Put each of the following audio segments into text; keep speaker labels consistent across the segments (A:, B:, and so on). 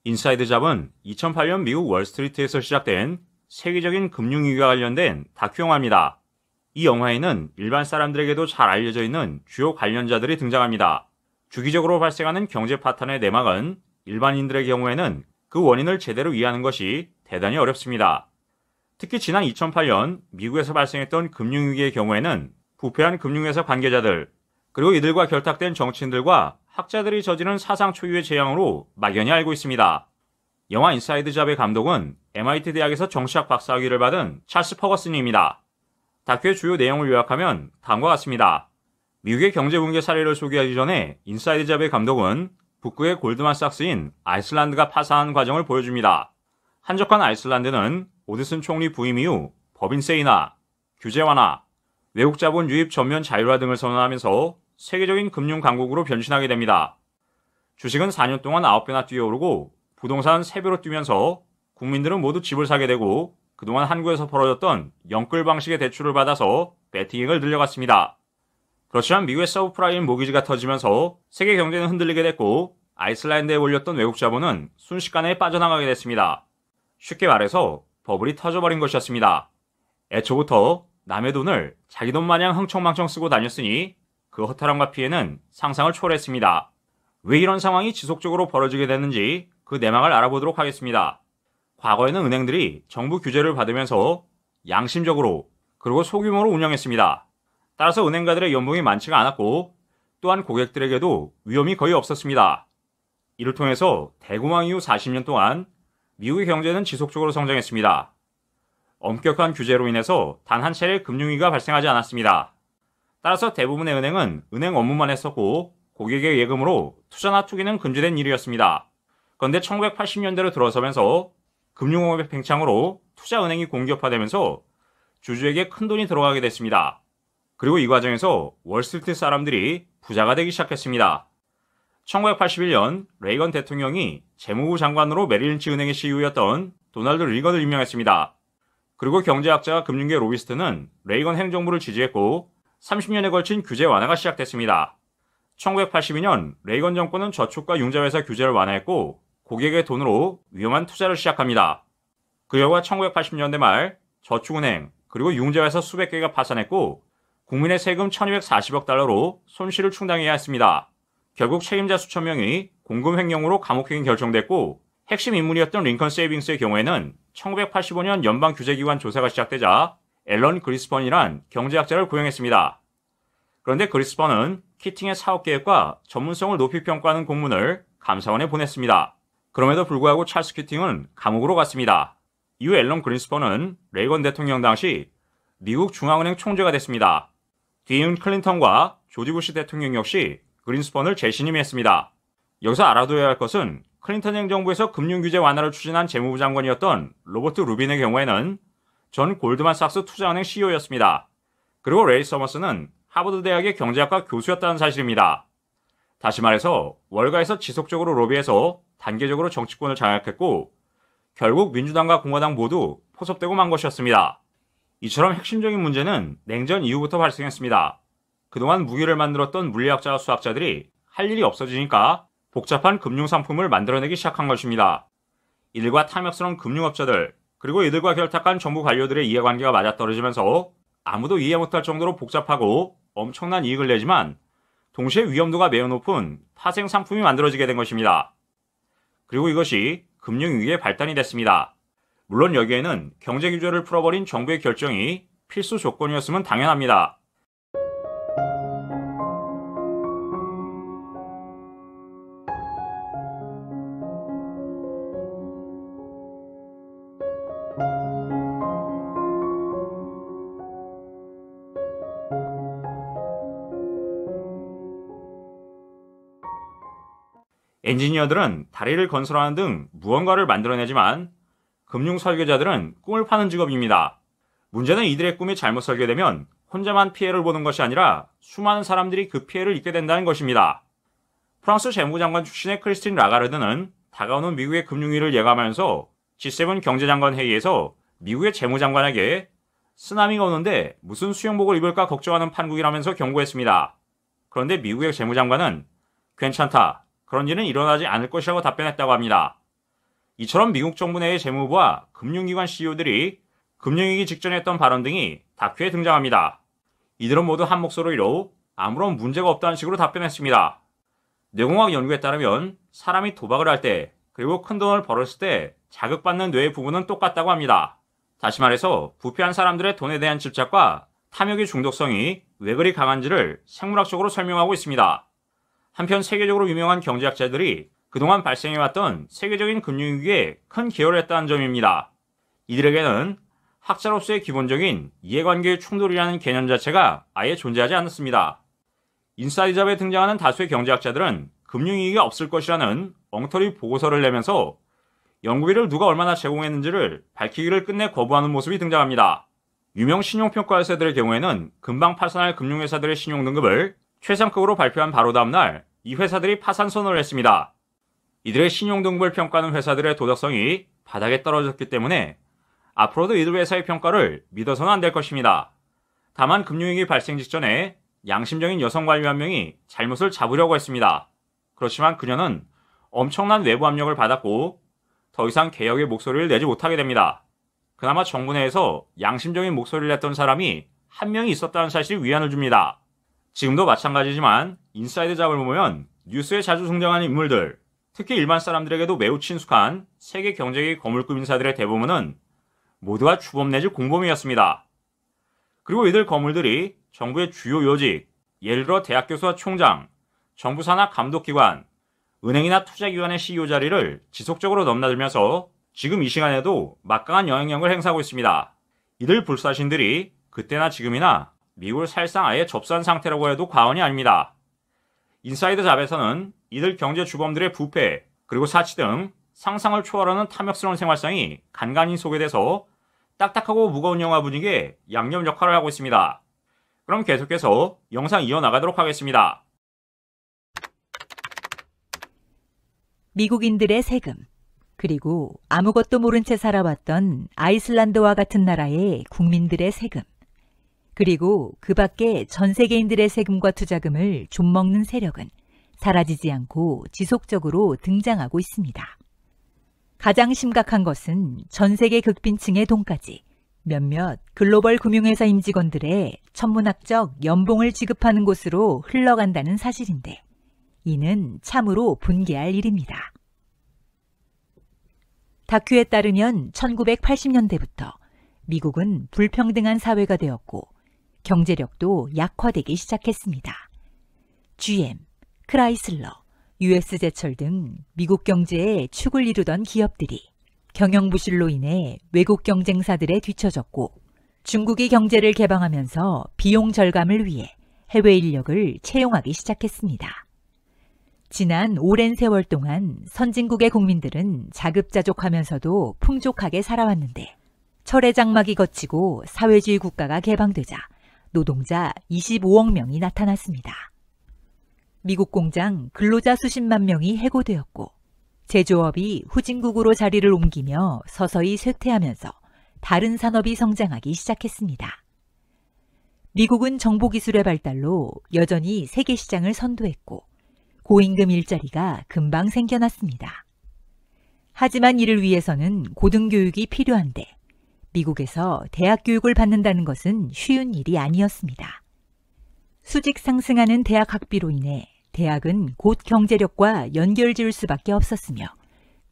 A: 인사이드 잡은 2008년 미국 월스트리트에서 시작된 세계적인 금융위기와 관련된 다큐 영화입니다. 이 영화에는 일반 사람들에게도 잘 알려져 있는 주요 관련자들이 등장합니다. 주기적으로 발생하는 경제 파탄의 내막은 일반인들의 경우에는 그 원인을 제대로 이해하는 것이 대단히 어렵습니다. 특히 지난 2008년 미국에서 발생했던 금융위기의 경우에는 부패한 금융회사 관계자들, 그리고 이들과 결탁된 정치인들과 학자들이 저지른 사상 초유의 재앙으로 막연히 알고 있습니다. 영화 인사이드 잡의 감독은 MIT 대학에서 정치학 박사학위를 받은 찰스 퍼거슨입니다. 다큐의 주요 내용을 요약하면 다음과 같습니다. 미국의 경제 붕괴 사례를 소개하기 전에 인사이드 잡의 감독은 북극의 골드만삭스인 아이슬란드가 파산한 과정을 보여줍니다. 한적한 아이슬란드는 오드슨 총리 부임 이후 법인 세인화, 규제 완화, 외국 자본 유입 전면 자율화 등을 선언하면서 세계적인 금융 강국으로 변신하게 됩니다. 주식은 4년 동안 9배나 뛰어오르고 부동산 3배로 뛰면서 국민들은 모두 집을 사게 되고 그동안 한국에서 벌어졌던 영끌 방식의 대출을 받아서 베팅액을 늘려갔습니다. 그렇지만 미국의 서브프라임 모기지가 터지면서 세계 경제는 흔들리게 됐고 아이슬란드에 몰렸던 외국 자본은 순식간에 빠져나가게 됐습니다. 쉽게 말해서 버블이 터져버린 것이었습니다. 애초부터 남의 돈을 자기 돈 마냥 흥청망청 쓰고 다녔으니 그 허탈함과 피해는 상상을 초월했습니다. 왜 이런 상황이 지속적으로 벌어지게 됐는지 그 내막을 알아보도록 하겠습니다. 과거에는 은행들이 정부 규제를 받으면서 양심적으로 그리고 소규모로 운영했습니다. 따라서 은행가들의 연봉이 많지가 않았고 또한 고객들에게도 위험이 거의 없었습니다. 이를 통해서 대공황 이후 40년 동안 미국의 경제는 지속적으로 성장했습니다. 엄격한 규제로 인해서 단 한 차례 금융위기가 발생하지 않았습니다. 따라서 대부분의 은행은 은행 업무만 했었고 고객의 예금으로 투자나 투기는 금지된 일이었습니다. 그런데 1980년대로 들어서면서 금융업의 팽창으로 투자은행이 공기업화되면서 주주에게 큰 돈이 들어가게 됐습니다. 그리고 이 과정에서 월스트리트 사람들이 부자가 되기 시작했습니다. 1981년 레이건 대통령이 재무부 장관으로 메릴린치 은행의 CEO였던 도널드 리건을 임명했습니다. 그리고 경제학자와 금융계 로비스트는 레이건 행정부를 지지했고 30년에 걸친 규제 완화가 시작됐습니다. 1982년 레이건 정권은 저축과 융자회사 규제를 완화했고 고객의 돈으로 위험한 투자를 시작합니다. 그 결과 1980년대 말 저축은행 그리고 융자회사 수백 개가 파산했고 국민의 세금 1240억 달러로 손실을 충당해야 했습니다. 결국 책임자 수천 명이 공금 횡령으로 감옥행이 결정됐고 핵심 인물이었던 링컨 세이빙스의 경우에는 1985년 연방규제기관 조사가 시작되자 앨런 그리스펀이란 경제학자를 고용했습니다. 그런데 그리스펀은 키팅의 사업계획과 전문성을 높이 평가하는 공문을 감사원에 보냈습니다. 그럼에도 불구하고 찰스 키팅은 감옥으로 갔습니다. 이후 앨런 그리스펀은 레이건 대통령 당시 미국 중앙은행 총재가 됐습니다. 뒤이은 클린턴과 조지 부시 대통령 역시 그리스펀을 재신임했습니다. 여기서 알아둬야 할 것은 클린턴 행정부에서 금융규제 완화를 추진한 재무부 장관이었던 로버트 루빈의 경우에는 전 골드만삭스 투자은행 CEO였습니다. 그리고 레이 서머스는 하버드 대학의 경제학과 교수였다는 사실입니다. 다시 말해서 월가에서 지속적으로 로비해서 단계적으로 정치권을 장악했고 결국 민주당과 공화당 모두 포섭되고 만 것이었습니다. 이처럼 핵심적인 문제는 냉전 이후부터 발생했습니다. 그동안 무기를 만들었던 물리학자와 수학자들이 할 일이 없어지니까 복잡한 금융상품을 만들어내기 시작한 것입니다. 이들과 탐욕스러운 금융업자들 그리고 이들과 결탁한 정부 관료들의 이해관계가 맞아떨어지면서 아무도 이해 못할 정도로 복잡하고 엄청난 이익을 내지만 동시에 위험도가 매우 높은 파생상품이 만들어지게 된 것입니다. 그리고 이것이 금융위기의 발단이 됐습니다. 물론 여기에는 경제규제를 풀어버린 정부의 결정이 필수 조건이었으면 당연합니다. 엔지니어들은 다리를 건설하는 등 무언가를 만들어내지만 금융 설계자들은 꿈을 파는 직업입니다. 문제는 이들의 꿈이 잘못 설계되면 혼자만 피해를 보는 것이 아니라 수많은 사람들이 그 피해를 입게 된다는 것입니다. 프랑스 재무장관 출신의 크리스틴 라가르드는 다가오는 미국의 금융위기를 예감하면서 G7 경제장관 회의에서 미국의 재무장관에게 쓰나미가 오는데 무슨 수영복을 입을까 걱정하는 판국이라면서 경고했습니다. 그런데 미국의 재무장관은 괜찮다. 그런 일은 일어나지 않을 것이라고 답변했다고 합니다. 이처럼 미국 정부 내의 재무부와 금융기관 CEO들이 금융위기 직전에 했던 발언 등이 다큐에 등장합니다. 이들은 모두 한 목소리로 아무런 문제가 없다는 식으로 답변했습니다. 뇌공학 연구에 따르면 사람이 도박을 할 때 그리고 큰 돈을 벌었을 때 자극받는 뇌의 부분은 똑같다고 합니다. 다시 말해서 부패한 사람들의 돈에 대한 집착과 탐욕의 중독성이 왜 그리 강한지를 생물학적으로 설명하고 있습니다. 한편 세계적으로 유명한 경제학자들이 그동안 발생해왔던 세계적인 금융위기에 큰 기여를 했다는 점입니다. 이들에게는 학자로서의 기본적인 이해관계의 충돌이라는 개념 자체가 아예 존재하지 않았습니다. 인사이드 잡에 등장하는 다수의 경제학자들은 금융위기가 없을 것이라는 엉터리 보고서를 내면서 연구비를 누가 얼마나 제공했는지를 밝히기를 끝내 거부하는 모습이 등장합니다. 유명 신용평가 회사들의 경우에는 금방 파산할 금융회사들의 신용등급을 최상급으로 발표한 바로 다음날 이 회사들이 파산 선언을 했습니다. 이들의 신용등급을 평가하는 회사들의 도덕성이 바닥에 떨어졌기 때문에 앞으로도 이들 회사의 평가를 믿어서는 안 될 것입니다. 다만 금융위기 발생 직전에 양심적인 여성 관리 한 명이 잘못을 잡으려고 했습니다. 그렇지만 그녀는 엄청난 외부 압력을 받았고 더 이상 개혁의 목소리를 내지 못하게 됩니다. 그나마 정부 내에서 양심적인 목소리를 냈던 사람이 한 명이 있었다는 사실이 위안을 줍니다. 지금도 마찬가지지만 인사이드 잡을 보면 뉴스에 자주 등장하는 인물들, 특히 일반 사람들에게도 매우 친숙한 세계 경제계 거물급 인사들의 대부분은 모두가 주범 내지 공범이었습니다. 그리고 이들 거물들이 정부의 주요 요직, 예를 들어 대학 교수와 총장, 정부 산하 감독기관, 은행이나 투자기관의 CEO 자리를 지속적으로 넘나들면서 지금 이 시간에도 막강한 영향력을 행사하고 있습니다. 이들 불사신들이 그때나 지금이나 미국을 사실상 아예 접수한 상태라고 해도 과언이 아닙니다. 인사이드 잡에서는 이들 경제 주범들의 부패, 그리고 사치 등 상상을 초월하는 탐욕스러운 생활상이 간간히 소개돼서 딱딱하고 무거운 영화 분위기에 양념 역할을 하고 있습니다. 그럼 계속해서 영상 이어나가도록 하겠습니다.
B: 미국인들의 세금, 그리고 아무것도 모른 채 살아왔던 아이슬란드와 같은 나라의 국민들의 세금, 그리고 그 밖에 전 세계인들의 세금과 투자금을 좀먹는 세력은 사라지지 않고 지속적으로 등장하고 있습니다. 가장 심각한 것은 전 세계 극빈층의 돈까지 몇몇 글로벌 금융회사 임직원들의 천문학적 연봉을 지급하는 곳으로 흘러간다는 사실인데 이는 참으로 분개할 일입니다. 다큐에 따르면 1980년대부터 미국은 불평등한 사회가 되었고 경제력도 약화되기 시작했습니다. GM, 크라이슬러, US제철 등 미국 경제에 축을 이루던 기업들이 경영 부실로 인해 외국 경쟁사들에 뒤처졌고 중국이 경제를 개방하면서 비용 절감을 위해 해외 인력을 채용하기 시작했습니다. 지난 오랜 세월 동안 선진국의 국민들은 자급자족하면서도 풍족하게 살아왔는데 철의 장막이 걷히고 사회주의 국가가 개방되자 노동자 25억 명이 나타났습니다. 미국 공장 근로자 수십만 명이 해고되었고 제조업이 후진국으로 자리를 옮기며 서서히 쇠퇴하면서 다른 산업이 성장하기 시작했습니다. 미국은 정보기술의 발달로 여전히 세계 시장을 선도했고 고임금 일자리가 금방 생겨났습니다. 하지만 이를 위해서는 고등교육이 필요한데 미국에서 대학 교육을 받는다는 것은 쉬운 일이 아니었습니다. 수직 상승하는 대학 학비로 인해 대학은 곧 경제력과 연결지을 수밖에 없었으며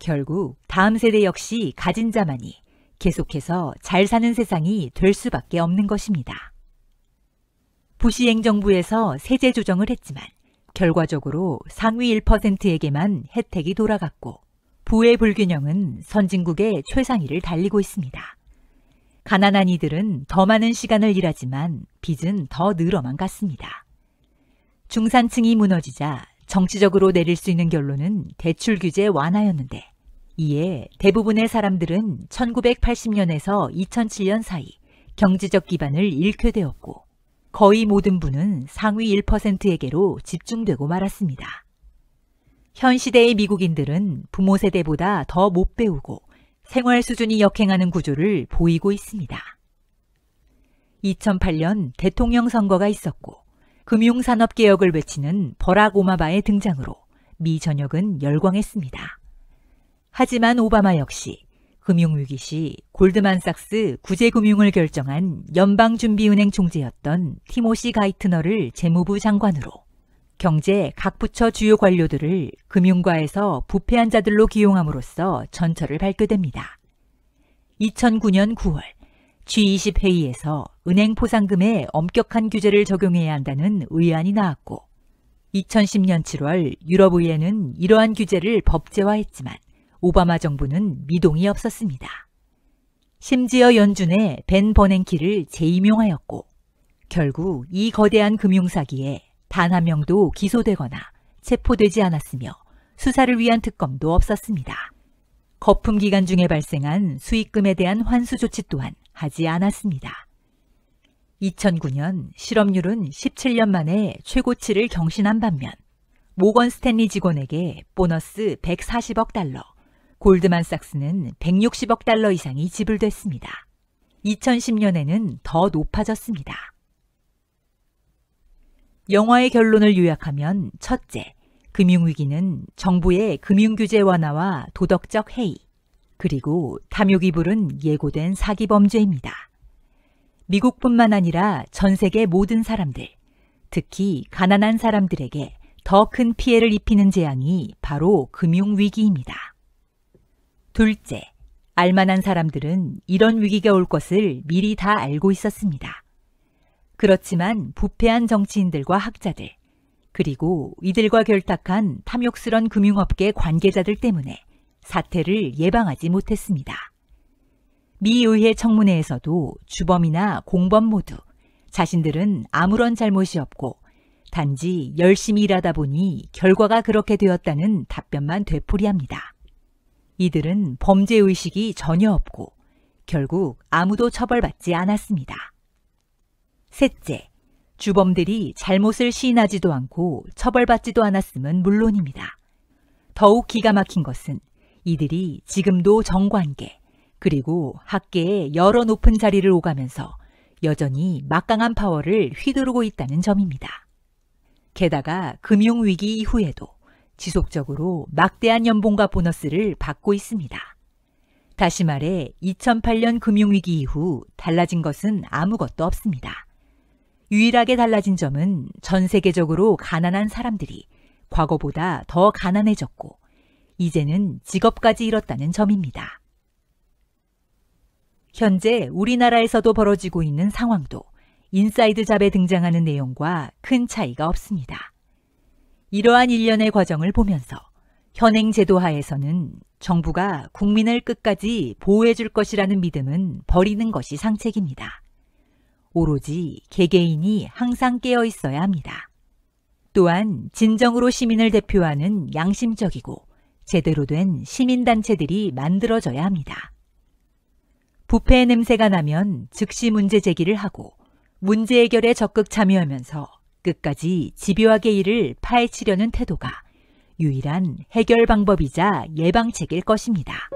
B: 결국 다음 세대 역시 가진 자만이 계속해서 잘 사는 세상이 될 수밖에 없는 것입니다. 부시 행정부에서 세제 조정을 했지만 결과적으로 상위 1%에게만 혜택이 돌아갔고 부의 불균형은 선진국의 최상위를 달리고 있습니다. 가난한 이들은 더 많은 시간을 일하지만 빚은 더 늘어만 갔습니다. 중산층이 무너지자 정치적으로 내릴 수 있는 결론은 대출 규제 완화였는데 이에 대부분의 사람들은 1980년에서 2007년 사이 경제적 기반을 잃게 되었고 거의 모든 부는 상위 1%에게로 집중되고 말았습니다. 현 시대의 미국인들은 부모 세대보다 더 못 배우고 생활 수준이 역행하는 구조를 보이고 있습니다. 2008년 대통령 선거가 있었고 금융산업개혁을 외치는 버락 오바마의 등장으로 미 전역은 열광했습니다. 하지만 오바마 역시 금융위기 시 골드만삭스 구제금융을 결정한 연방준비은행 총재였던 티모시 가이트너를 재무부 장관으로, 경제 각 부처 주요 관료들을 금융가에서 부패한 자들로 기용함으로써 전철을 밟게 됩니다. 2009년 9월 G20 회의에서 은행 포상금에 엄격한 규제를 적용해야 한다는 의안이 나왔고, 2010년 7월 유럽의회는 이러한 규제를 법제화했지만 오바마 정부는 미동이 없었습니다. 심지어 연준의 벤 버냉키를 재임용하였고, 결국 이 거대한 금융사기에 단 한 명도 기소되거나 체포되지 않았으며 수사를 위한 특검도 없었습니다. 거품 기간 중에 발생한 수익금에 대한 환수 조치 또한 하지 않았습니다. 2009년 실업률은 17년 만에 최고치를 경신한 반면 모건 스탠리 직원에게 보너스 140억 달러, 골드만삭스는 160억 달러 이상이 지불됐습니다. 2010년에는 더 높아졌습니다. 영화의 결론을 요약하면 첫째, 금융위기는 정부의 금융규제 완화와 도덕적 해이, 그리고 탐욕이 부른 예고된 사기 범죄입니다. 미국뿐만 아니라 전 세계 모든 사람들, 특히 가난한 사람들에게 더 큰 피해를 입히는 재앙이 바로 금융위기입니다. 둘째, 알만한 사람들은 이런 위기가 올 것을 미리 다 알고 있었습니다. 그렇지만 부패한 정치인들과 학자들, 그리고 이들과 결탁한 탐욕스런 금융업계 관계자들 때문에 사태를 예방하지 못했습니다. 미 의회 청문회에서도 주범이나 공범 모두 자신들은 아무런 잘못이 없고 단지 열심히 일하다 보니 결과가 그렇게 되었다는 답변만 되풀이합니다. 이들은 범죄의식이 전혀 없고 결국 아무도 처벌받지 않았습니다. 셋째, 주범들이 잘못을 시인하지도 않고 처벌받지도 않았음은 물론입니다. 더욱 기가 막힌 것은 이들이 지금도 정관계, 그리고 학계의 여러 높은 자리를 오가면서 여전히 막강한 파워를 휘두르고 있다는 점입니다. 게다가 금융위기 이후에도 지속적으로 막대한 연봉과 보너스를 받고 있습니다. 다시 말해 2008년 금융위기 이후 달라진 것은 아무것도 없습니다. 유일하게 달라진 점은 전 세계적으로 가난한 사람들이 과거보다 더 가난해졌고 이제는 직업까지 잃었다는 점입니다. 현재 우리나라에서도 벌어지고 있는 상황도 인사이드 잡에 등장하는 내용과 큰 차이가 없습니다. 이러한 일련의 과정을 보면서 현행 제도 하에서는 정부가 국민을 끝까지 보호해 줄 것이라는 믿음은 버리는 것이 상책입니다. 오로지 개개인이 항상 깨어 있어야 합니다. 또한 진정으로 시민을 대표하는 양심적이고 제대로 된 시민단체들이 만들어져야 합니다. 부패의 냄새가 나면 즉시 문제 제기를 하고 문제 해결에 적극 참여하면서 끝까지 집요하게 이를 파헤치려는 태도가 유일한 해결 방법이자 예방책일 것입니다.